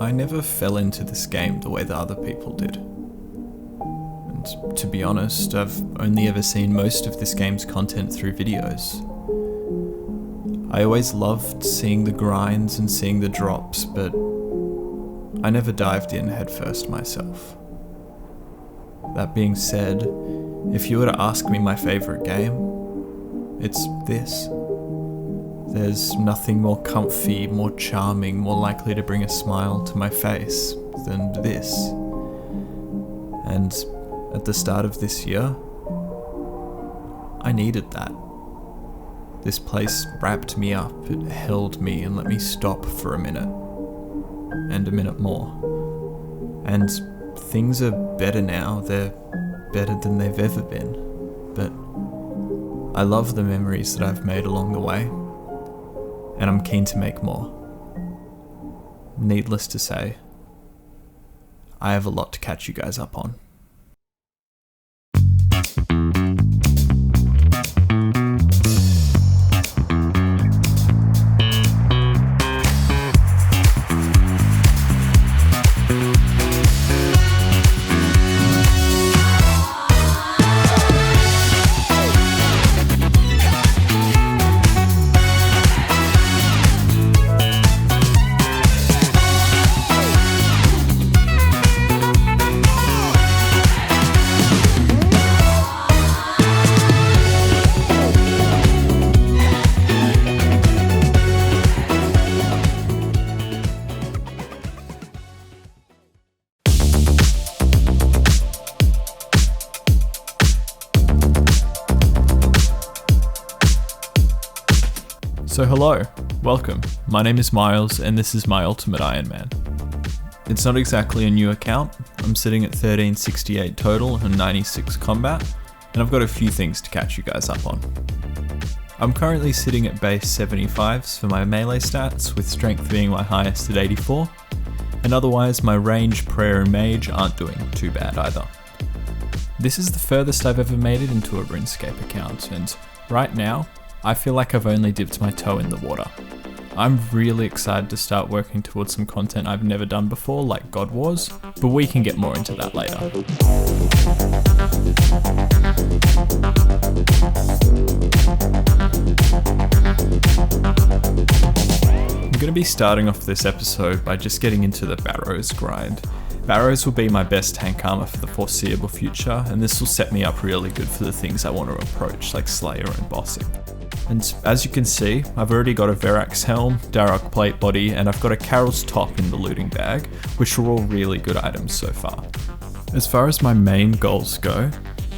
I never fell into this game the way that other people did. And to be honest, I've only ever seen most of this game's content through videos. I always loved seeing the grinds and seeing the drops, but I never dived in headfirst myself. That being said, if you were to ask me my favourite game, it's this. There's nothing more comfy, more charming, more likely to bring a smile to my face than this. And at the start of this year, I needed that. This place wrapped me up, it held me and let me stop for a minute. And a minute more. And things are better now, they're better than they've ever been. But I love the memories that I've made along the way. And I'm keen to make more. Needless to say, I have a lot to catch you guys up on. So hello, welcome. My name is Miles and this is my ultimate Ironman. It's not exactly a new account. I'm sitting at 1368 total and 96 combat, and I've got a few things to catch you guys up on. I'm currently sitting at base 75s for my melee stats, with strength being my highest at 84, and otherwise my range, prayer and mage aren't doing too bad either. This is the furthest I've ever made it into a Runescape account, and right now, I feel like I've only dipped my toe in the water. I'm really excited to start working towards some content I've never done before, like God Wars, but we can get more into that later. I'm going to be starting off this episode by just getting into the Barrows grind. Barrows will be my best tank armor for the foreseeable future, and this will set me up really good for the things I want to approach, like Slayer and bossing. And as you can see, I've already got a Verax helm, Darok plate body, and I've got a Carol's top in the looting bag, which are all really good items so far. As far as my main goals go,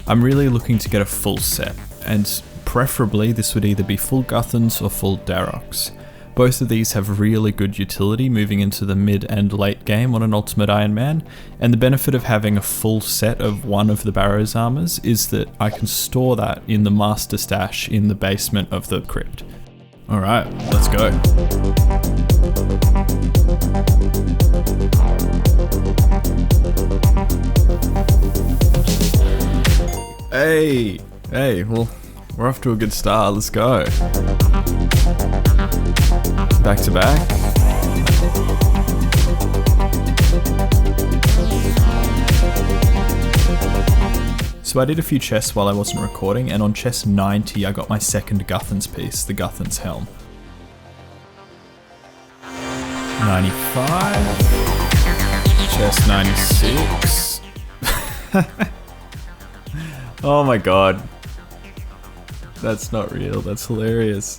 I'm really looking to get a full set, and preferably this would either be full Guthans or full Daroks. Both of these have really good utility moving into the mid and late game on an Ultimate Ironman, and the benefit of having a full set of one of the Barrows armors is that I can store that in the master stash in the basement of the crypt. Alright, let's go. Hey, well, we're off to a good start, let's go. Back to back. So I did a few chests while I wasn't recording, and on chest 90 I got my second Guthans piece, the Guthans helm. 95. Chest 96. Oh my god. That's not real, that's hilarious.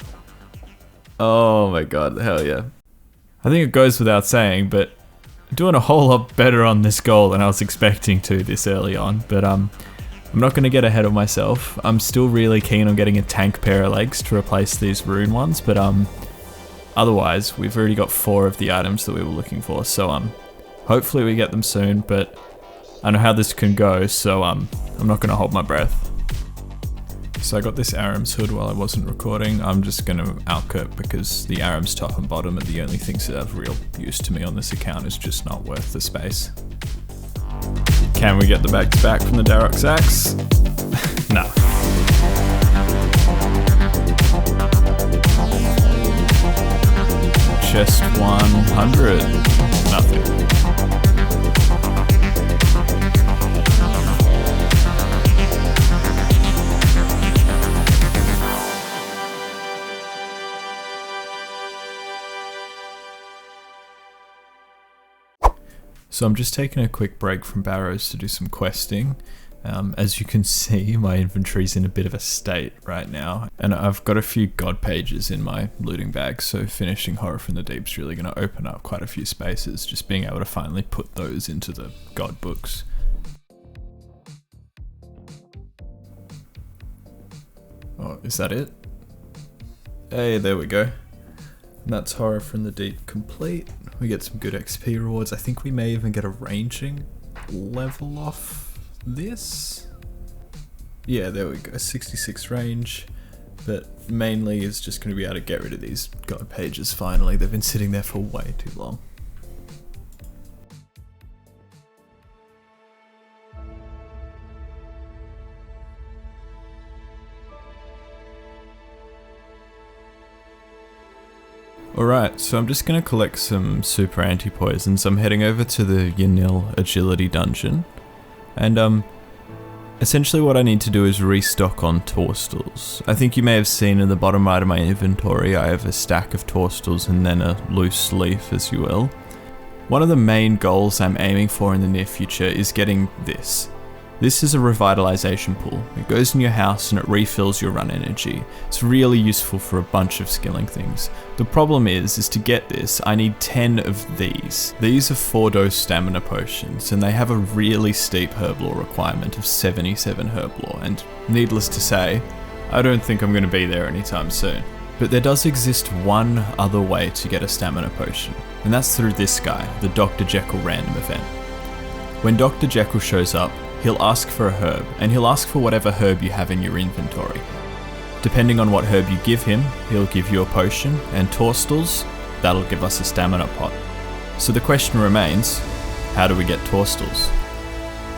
Oh my god, hell yeah. I think it goes without saying, but doing a whole lot better on this goal than I was expecting to this early on, but I'm not going to get ahead of myself. I'm still really keen on getting a tank pair of legs to replace these rune ones, but otherwise we've already got 4 of the items that we were looking for, so hopefully we get them soon, but I know how this can go, so I'm not going to hold my breath. So I got this Aram's hood while I wasn't recording. I'm just going to outcut because the Aram's top and bottom are the only things that have real use to me on this account. It's just not worth the space. Can we get the back-to-back from the Darok's axe? No. Chest 100. Nothing. So I'm just taking a quick break from Barrows to do some questing. As you can see, my inventory's in a bit of a state right now, and I've got a few god pages in my looting bag, so finishing Horror from the Deep's really going to open up quite a few spaces, just being able to finally put those into the god books. Oh, is that it? Hey, there we go. And that's Horror from the Deep complete. We get some good XP rewards. I think we may even get a ranging level off this. Yeah, there we go, 66 range. But mainly is just going to be able to get rid of these god pages finally. They've been sitting there for way too long. Alright, so I'm just going to collect some super anti-poisons. I'm heading over to the Untitled Agility dungeon. And essentially what I need to do is restock on toadstools. I think you may have seen in the bottom right of my inventory I have a stack of toadstools and then a loose leaf, as you will. One of the main goals I'm aiming for in the near future is getting this. This is a revitalization pool. It goes in your house and it refills your run energy. It's really useful for a bunch of skilling things. The problem is to get this, I need 10 of these. These are 4-dose stamina potions, and they have a really steep herblore requirement of 77 herblore, and needless to say, I don't think I'm going to be there anytime soon. But there does exist one other way to get a stamina potion, and that's through this guy, the Dr. Jekyll random event. When Dr. Jekyll shows up, he'll ask for a herb, and he'll ask for whatever herb you have in your inventory. Depending on what herb you give him, he'll give you a potion, and toadstools, that'll give us a stamina pot. So the question remains, how do we get toadstools?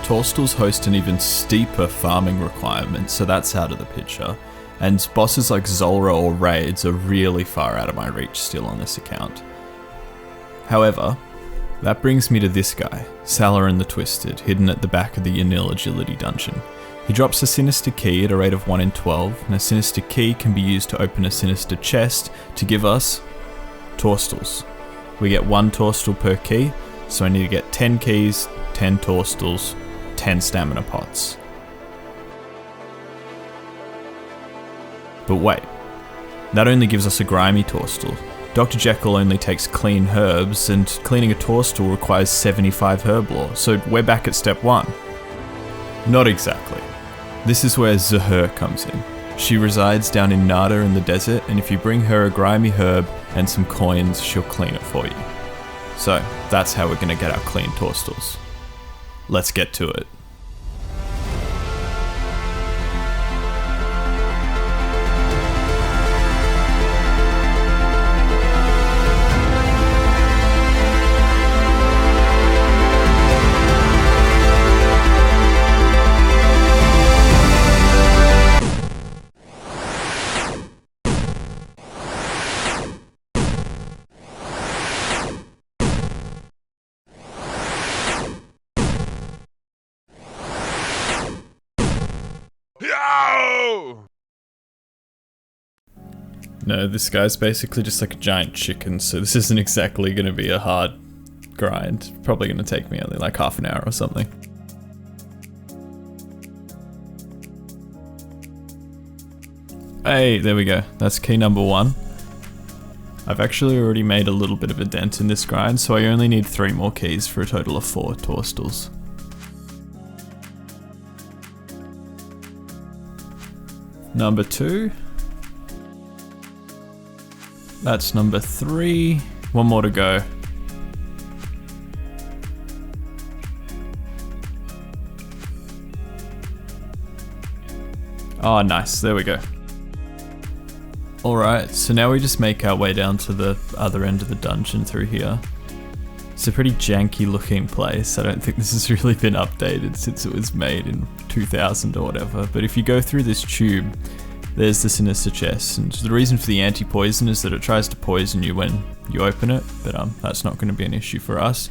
Toadstools host an even steeper farming requirement, so that's out of the picture, and bosses like Zulrah or raids are really far out of my reach still on this account. However, that brings me to this guy, Salarin the Twisted, hidden at the back of the Untitled Agility dungeon. He drops a sinister key at a rate of 1 in 12, and a sinister key can be used to open a sinister chest to give us toadstools. We get 1 toadstool per key, so I need to get 10 keys, 10 toadstools, 10 stamina pots. But wait, that only gives us a grimy toadstool. Dr. Jekyll only takes clean herbs, and cleaning a toadstool requires 75 herblore, so we're back at step 1. Not exactly. This is where Zahur comes in. She resides down in Nada in the desert, and if you bring her a grimy herb and some coins, she'll clean it for you. So, that's how we're gonna get our clean toadstools. Let's get to it. No, this guy's basically just like a giant chicken, so this isn't exactly going to be a hard grind. Probably going to take me only like half an hour or something. Hey, there we go. That's key number 1. I've actually already made a little bit of a dent in this grind, so I only need 3 more keys for a total of 4 toadstools. Number 2. That's number 3. 1 more to go. Oh, nice. There we go. Alright, so now we just make our way down to the other end of the dungeon through here. It's a pretty janky looking place. I don't think this has really been updated since it was made in 2000 or whatever. But if you go through this tube, there's the sinister chest, and the reason for the anti-poison is that it tries to poison you when you open it, but that's not going to be an issue for us.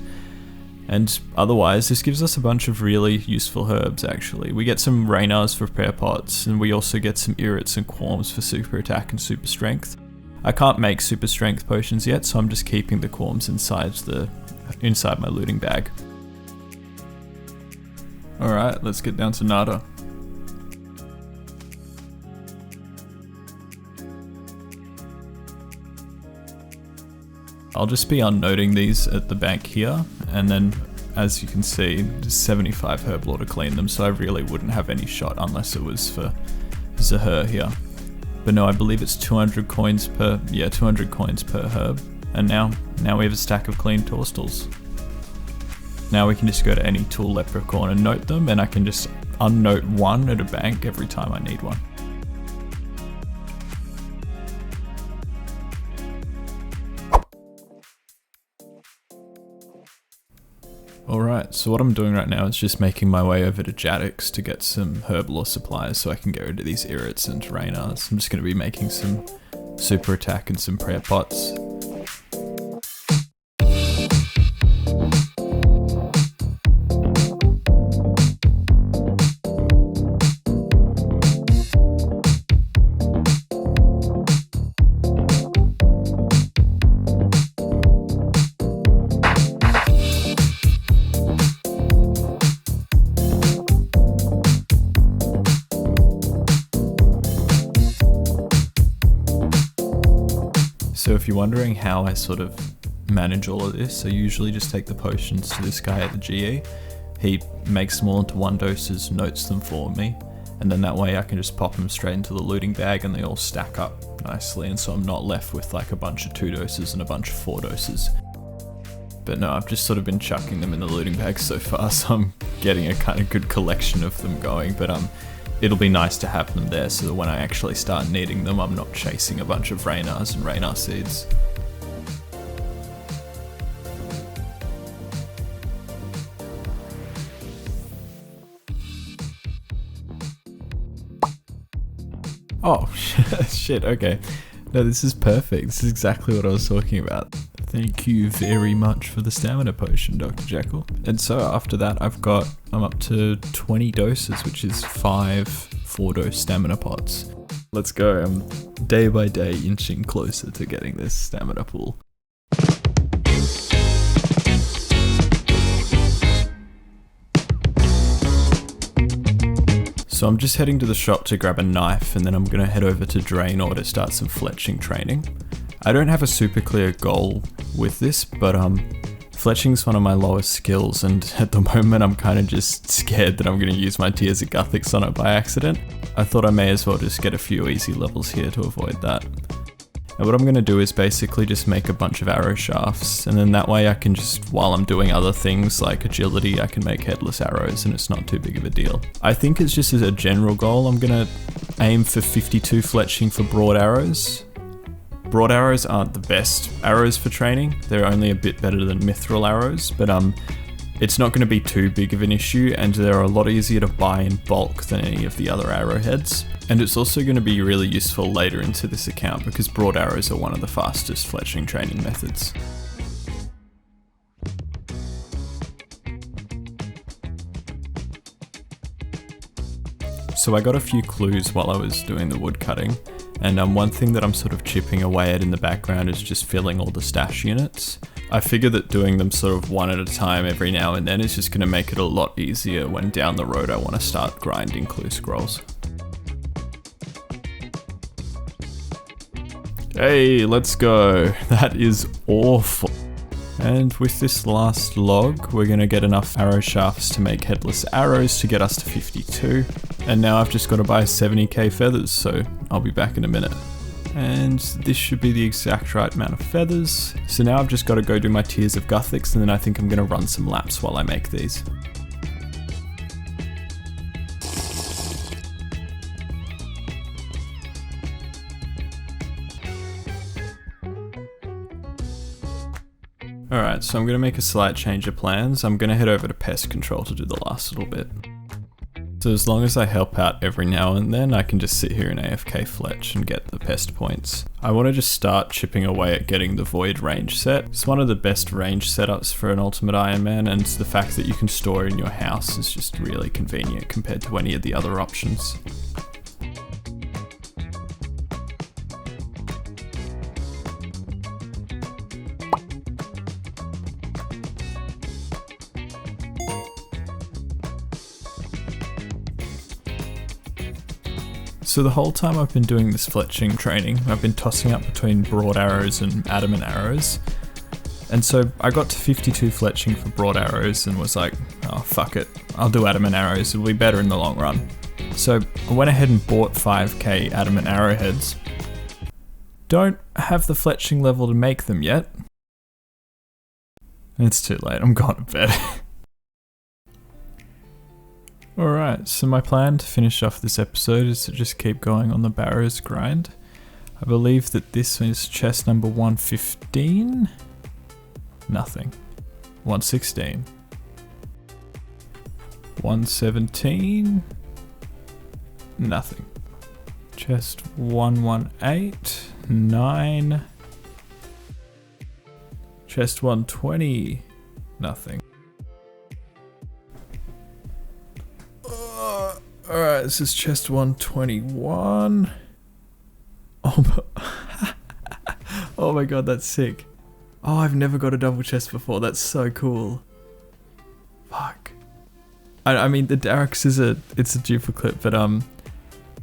And otherwise, this gives us a bunch of really useful herbs actually. We get some Raynars for prayer pots, and we also get some Irrits and Quorms for super attack and super strength. I can't make super strength potions yet, so I'm just keeping the Quorms inside my looting bag. Alright, let's get down to Nada. I'll just be unnoting these at the bank here, and then as you can see, there's 75 Herblore to clean them, so I really wouldn't have any shot unless it was for Zahur here. But no, I believe it's 200 coins per herb, and now we have a stack of clean toadstools. Now we can just go to any tool leprechaun and note them, and I can just unnote one at a bank every time I need one. Alright, so what I'm doing right now is just making my way over to Jaddix to get some Herblore supplies so I can get rid of these Irrits and Raynars. I'm just going to be making some super attack and some prayer pots. So if you're wondering how I sort of manage all of this, I usually just take the potions to this guy at the GE. He makes them all into 1 doses, notes them for me, and then that way I can just pop them straight into the looting bag and they all stack up nicely, and so I'm not left with like a bunch of 2 doses and a bunch of 4 doses. But no, I've just sort of been chucking them in the looting bag so far, so I'm getting a kind of good collection of them going, but it'll be nice to have them there so that when I actually start needing them, I'm not chasing a bunch of Raynars and Raynar seeds. Oh, shit, okay. No, this is perfect. This is exactly what I was talking about. Thank you very much for the stamina potion, Dr. Jekyll. And so after that, I'm up to 20 doses, which is 5 4-dose stamina pots. Let's go. I'm day by day inching closer to getting this stamina pool. So I'm just heading to the shop to grab a knife, and then I'm going to head over to Draenor to start some fletching training. I don't have a super clear goal with this, but fletching's one of my lowest skills, and at the moment I'm kind of just scared that I'm going to use my Tears of Guthix on it by accident. I thought I may as well just get a few easy levels here to avoid that. And what I'm going to do is basically just make a bunch of arrow shafts, and then that way I can just, while I'm doing other things like agility, I can make headless arrows and it's not too big of a deal. I think it's just as a general goal, I'm going to aim for 52 fletching for broad arrows. Broad arrows aren't the best arrows for training, they're only a bit better than mithril arrows, but it's not going to be too big of an issue, and they're a lot easier to buy in bulk than any of the other arrowheads. And it's also going to be really useful later into this account because broad arrows are one of the fastest fletching training methods. So I got a few clues while I was doing the wood cutting, and one thing that I'm sort of chipping away at in the background is just filling all the stash units. I figure that doing them sort of one at a time every now and then is just going to make it a lot easier when down the road I want to start grinding clue scrolls. Hey, let's go. That is awful. And with this last log, we're going to get enough arrow shafts to make headless arrows to get us to 52. And now I've just got to buy 70k feathers, so I'll be back in a minute. And this should be the exact right amount of feathers. So now I've just got to go do my Tears of Guthix, and then I think I'm going to run some laps while I make these. Alright, so I'm going to make a slight change of plans. I'm going to head over to pest control to do the last little bit. So as long as I help out every now and then, I can just sit here in AFK Fletch and get the pest points. I want to just start chipping away at getting the Void range set. It's one of the best range setups for an Ultimate Ironman, and the fact that you can store it in your house is just really convenient compared to any of the other options. So the whole time I've been doing this fletching training, I've been tossing up between broad arrows and adamant arrows. And so I got to 52 fletching for broad arrows and was like, oh fuck it, I'll do adamant arrows, it'll be better in the long run. So I went ahead and bought 5k adamant arrowheads. Don't have the fletching level to make them yet. It's too late, I'm going to bed. Alright, so my plan to finish off this episode is to just keep going on the Barrows grind. I believe that this is chest number 115. Nothing. 116. 117. Nothing. Chest 118. 9. Chest 120. Nothing. Alright, this is chest 121. Oh my god, that's sick. Oh, I've never got a double chest before. That's so cool. Fuck. I mean, the Darrix is it's a duplicate, but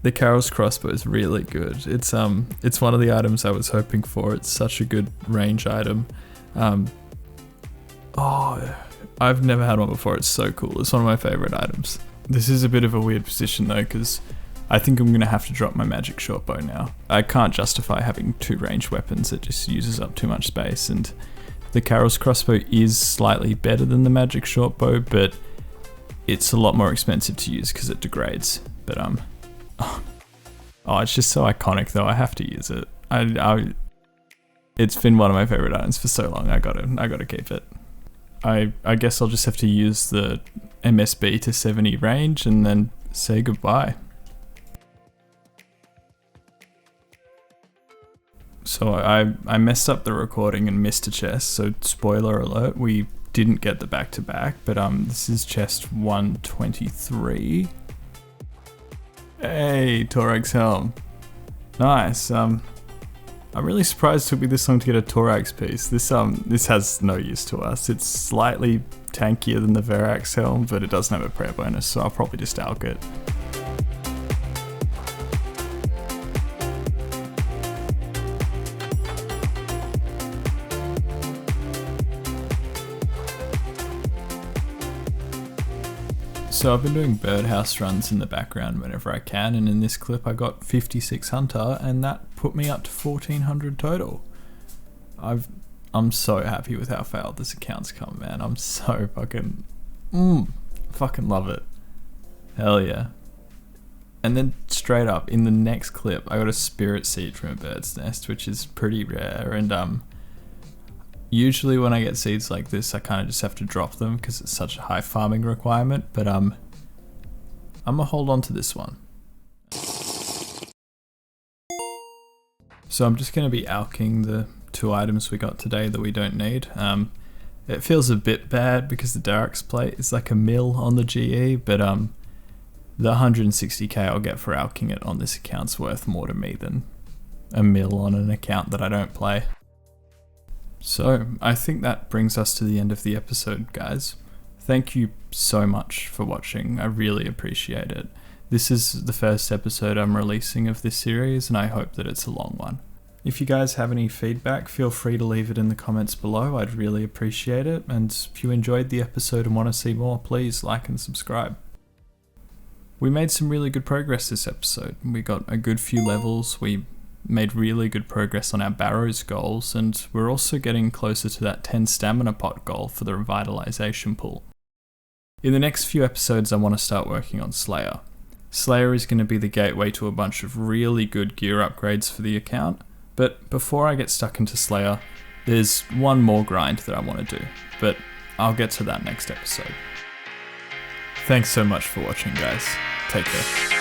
the Carol's crossbow is really good. It's one of the items I was hoping for. It's such a good range item. Oh, I've never had one before. It's so cool. It's one of my favorite items. This is a bit of a weird position though, because I think I'm going to have to drop my magic shortbow now. I can't justify having 2 ranged weapons, it just uses up too much space, and the Carol's crossbow is slightly better than the magic shortbow, but it's a lot more expensive to use because it degrades. But oh, it's just so iconic though, I have to use it. It's been one of my favorite items for so long, I gotta keep it. I guess I'll just have to use the MSB to 70 range and then say goodbye. So I messed up the recording and missed a chest, so spoiler alert, we didn't get the back-to-back, but this is chest 123. Hey, Torag's helm. Nice. I'm really surprised it took me this long to get a Torax piece. This has no use to us. It's slightly tankier than the Verax helm, but it doesn't have a prayer bonus, so I'll probably just alk it. So I've been doing birdhouse runs in the background whenever I can, and in this clip I got 56 hunter, and that put me up to 1400 total. I'm so happy with how failed this account's come, man. I'm so fucking love it. Hell yeah. And then straight up in the next clip I got a spirit seed from a bird's nest, which is pretty rare, and usually when I get seeds like this, I kind of just have to drop them because it's such a high farming requirement, but I'm gonna hold on to this one. So I'm just gonna be alking the 2 items we got today that we don't need. It feels a bit bad because the Darrix plate is like a mil on the GE, but the 160k I'll get for alking it on this account's worth more to me than a mil on an account that I don't play. So, I think that brings us to the end of the episode, guys. Thank you so much for watching, I really appreciate it. This is the first episode I'm releasing of this series, and I hope that it's a long one. If you guys have any feedback, feel free to leave it in the comments below, I'd really appreciate it, and if you enjoyed the episode and want to see more, please like and subscribe. We made some really good progress this episode. We got a good few levels, we made really good progress on our Barrows goals, and we're also getting closer to that 10 stamina pot goal for the revitalization pool. In the next few episodes I want to start working on Slayer. Slayer is going to be the gateway to a bunch of really good gear upgrades for the account, but before I get stuck into Slayer, there's one more grind that I want to do, but I'll get to that next episode. Thanks so much for watching, guys. Take care.